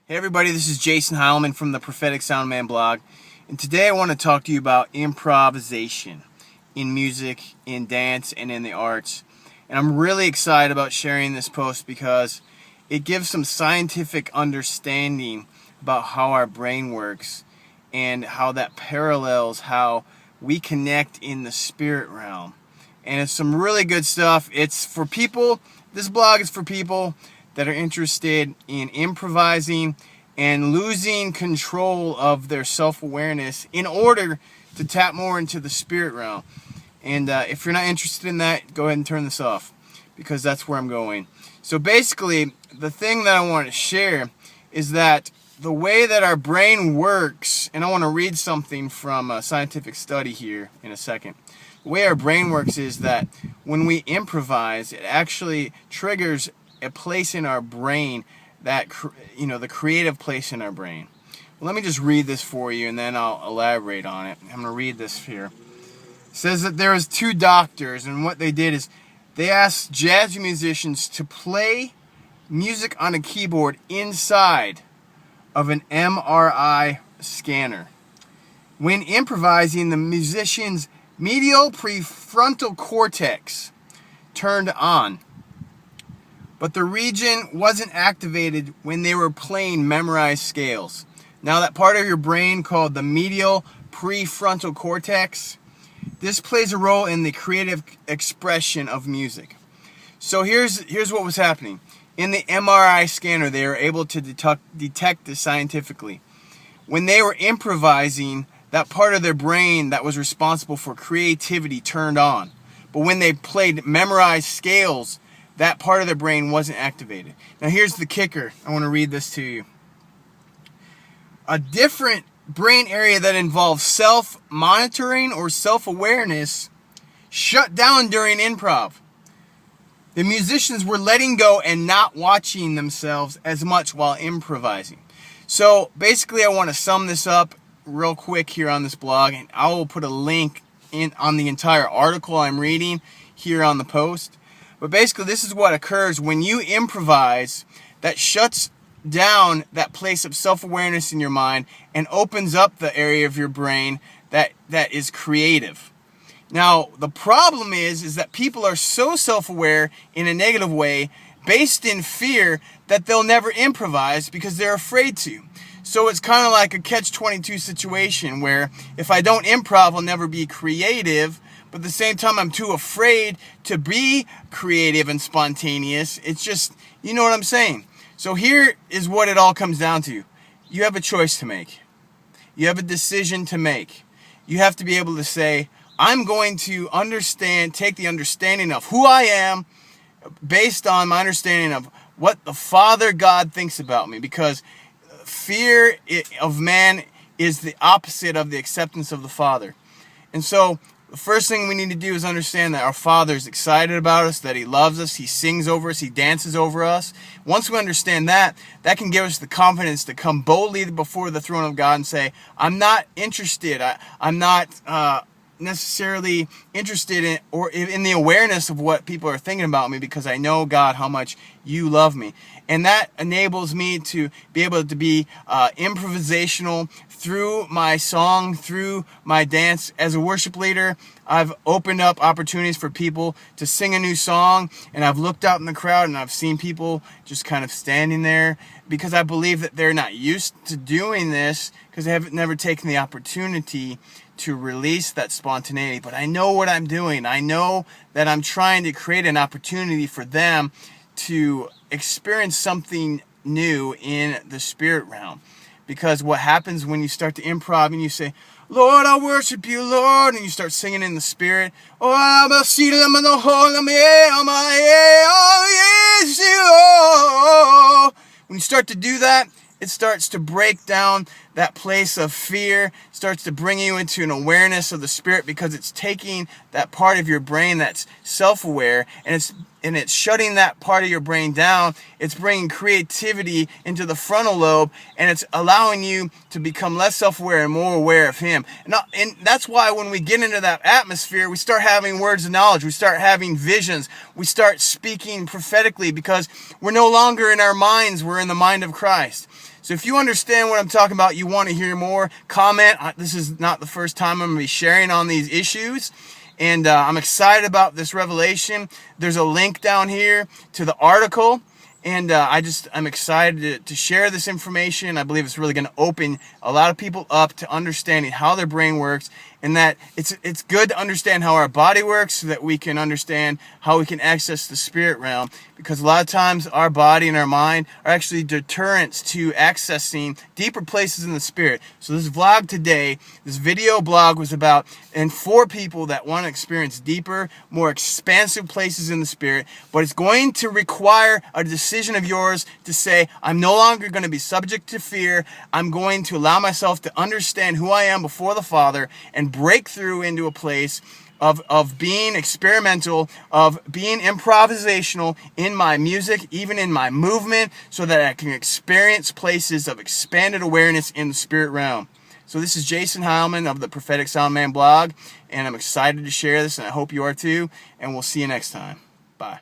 Hey everybody, this is Jason Heilman from the Prophetic Sound Man Blog, and today I want to talk to you about improvisation in music, in dance, and in the arts. And I'm really excited about sharing this post because it gives some scientific understanding about how our brain works and how that parallels how we connect in the spirit realm. And it's some really good stuff. It's for people, this blog is for people that are interested in improvising and losing control of their self-awareness in order to tap more into the spirit realm. And if you're not interested in that, go ahead and turn this off, because that's where I'm going. So basically, the thing that I want to share is that the way that our brain works, and I want to read something from a scientific study here in a second. The way our brain works is that when we improvise, it actually triggers a place in our brain that, the creative place in our brain. Well, let me just read this for you and then I'll elaborate on it. I'm going to read this here. It says that there was two doctors, and what they did is they asked jazz musicians to play music on a keyboard inside of an MRI scanner. When improvising, the musician's medial prefrontal cortex turned on, but the region wasn't activated when they were playing memorized scales. Now, that part of your brain called the medial prefrontal cortex, this plays a role in the creative expression of music. So here's what was happening. In the MRI scanner, they were able to detect this scientifically. When they were improvising, that part of their brain that was responsible for creativity turned on. But when they played memorized scales, that part of their brain wasn't activated. Now here's the kicker. I want to read this to you. A different brain area that involves self-monitoring or self-awareness shut down during improv. The musicians were letting go and not watching themselves as much while improvising. So basically, I want to sum this up real quick here on this blog, and I will put a link on the entire article I'm reading here on the post. But basically, this is what occurs when you improvise. That shuts down that place of self-awareness in your mind and opens up the area of your brain that is creative. Now, the problem is that people are so self-aware in a negative way, based in fear, that they'll never improvise because they're afraid to. So it's kind of like a catch-22 situation where if I don't improv, I'll never be creative. But at the same time, I'm too afraid to be creative and spontaneous. It's just, you know what I'm saying? So here is what it all comes down to. You have a choice to make. You have a decision to make. You have to be able to say, I'm going to take the understanding of who I am based on my understanding of what the Father God thinks about me. Because fear of man is the opposite of the acceptance of the Father. And so the first thing we need to do is understand that our Father is excited about us, that He loves us, He sings over us, He dances over us. Once we understand that, that can give us the confidence to come boldly before the throne of God and say, I'm not interested, I'm not necessarily interested in the awareness of what people are thinking about me, because I know, God, how much You love me. And that enables me to be able to be improvisational through my song, through my dance. As a worship leader, I've opened up opportunities for people to sing a new song, and I've looked out in the crowd and I've seen people just kind of standing there, because I believe that they're not used to doing this because they haven't never taken the opportunity to release that spontaneity. But I know what I'm doing. I know that I'm trying to create an opportunity for them to experience something new in the spirit realm. Because what happens when you start to improv and you say, Lord, I worship You, Lord, and you start singing in the spirit, when you start to do that, it starts to break down that place of fear, starts to bring you into an awareness of the Spirit, because it's taking that part of your brain that's self-aware and it's shutting that part of your brain down. It's bringing creativity into the frontal lobe, and it's allowing you to become less self-aware and more aware of Him. And that's why when we get into that atmosphere, we start having words of knowledge, we start having visions, we start speaking prophetically, because we're no longer in our minds, we're in the mind of Christ. So if you understand what I'm talking about, you want to hear more, comment. This is not the first time I'm going to be sharing on these issues. And I'm excited about this revelation. There's a link down here to the article. And I'm excited to share this information. I believe it's really going to open a lot of people up to understanding how their brain works, and that it's good to understand how our body works so that we can understand how we can access the spirit realm. Because a lot of times our body and our mind are actually deterrents to accessing deeper places in the spirit. So this vlog today, this video blog was about, and for people that want to experience deeper, more expansive places in the spirit, but it's going to require a decision of yours to say, I'm no longer going to be subject to fear. I'm going to allow myself to understand who I am before the Father and break through into a place of being experimental, of being improvisational in my music, even in my movement, so that I can experience places of expanded awareness in the spirit realm. So this is Jason Heilman of the Prophetic Sound Man Blog, and I'm excited to share this, and I hope you are too, and we'll see you next time. Bye.